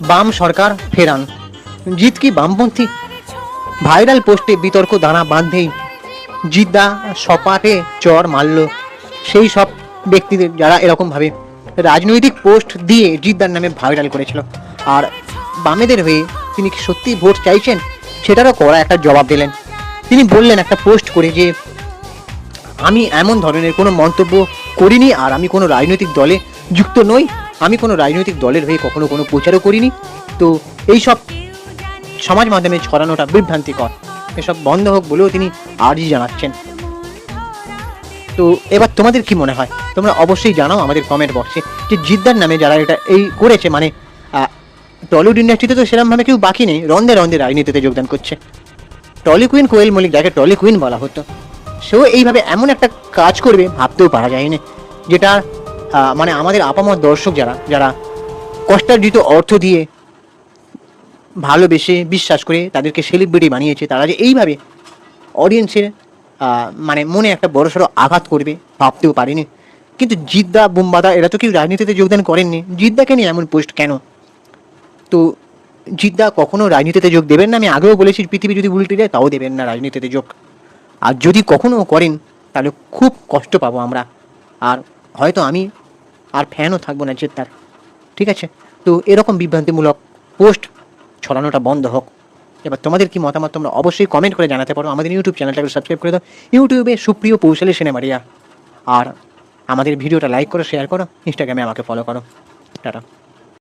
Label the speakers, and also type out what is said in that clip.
Speaker 1: বাম সরকার ফেরান, জিত কি বামপন্থী? ভাইরাল পোস্টে বিতর্ক দানা বাঁধতেই জিদ্দা সপাটে চর মারল সেই সব ব্যক্তিদের যারা এরকমভাবে রাজনৈতিক পোস্ট দিয়ে জিদ্দার নামে ভাইরাল করেছিল। আর বামেদের হয়ে তিনি কি সত্যি ভোট চাইছেন সেটারও কড়া একটা জবাব দিলেন। তিনি বললেন একটা পোস্ট করে যে আমি এমন ধরনের কোনো মন্তব্য করিনি, আর আমি কোনো রাজনৈতিক দলে যুক্ত নই, আমি কোনো রাজনৈতিক দলের হয়ে কখনো কোনো প্রচারও করিনি। তো এই সব সমাজ মাধ্যমে ছড়ানোটা বিভ্রান্তিকর, এসব বন্ধ হোক বলেও তিনি আর্জি জানাচ্ছেন। তো এবার তোমাদের কি মনে হয় তোমরা অবশ্যই জানাও আমাদের কমেন্ট বক্সে যে জিদ্দার নামে যারা এটা এই করেছে, মানে টলিউড ইন্ডাস্ট্রিতে তো সেরকমভাবে কেউ বাকি নেই, রন্ধে রন্ধে রাজনীতিতে যোগদান করছে। টলি কুইন কোয়েল মল্লিক, যাকে টলি কুইন বলা হতো, সেও এইভাবে এমন একটা কাজ করবে ভাবতেও পারা যায়নি, যেটা মানে আমাদের আপামর দর্শক যারা যারা কষ্টার্জিত অর্থ দিয়ে ভালোবেসে বিশ্বাস করে তাদেরকে সেলিব্রিটি বানিয়েছে, তারা যে এইভাবে অডিয়েন্সের মানে মনে একটা বড়সড় আঘাত করবে ভাবতেও পারিনি। কিন্তু জিদ্দা বুম্বাদা এরা তো কেউ রাজনীতিতে যোগদান করেননি, জিদ্দাকে নিয়ে এমন পোস্ট কেন? তো জিদ্দা কখনো রাজনীতিতে যোগ দেবেন না, আমি আগেও বলেছি পৃথিবী যদি উল্টে যায় তাও দেবেন না রাজনীতিতে যোগ। আর যদি কখনো করেন তাহলে খুব কষ্ট পাবো আমরা, আর হয়তো আমি আর ফ্যানও থাকবো না জিদ্দার। ঠিক আছে, তো এরকম বিভ্রান্তিমূলক পোস্ট ছড়ানোটা বন্ধ হোক। এবার তোমাদের কি মতামত তোমরা অবশ্যই কমেন্ট করে জানাতে পারো। আমাদের ইউটিউব চ্যানেলটাকে সাবস্ক্রাইব করে দাও, ইউটিউবে সুপ্রিয় পৌশালী সিনেমারিয়া, আর আমাদের ভিডিওটা লাইক করো, শেয়ার করো, ইনস্টাগ্রামে আমাকে ফলো করো। টাটা।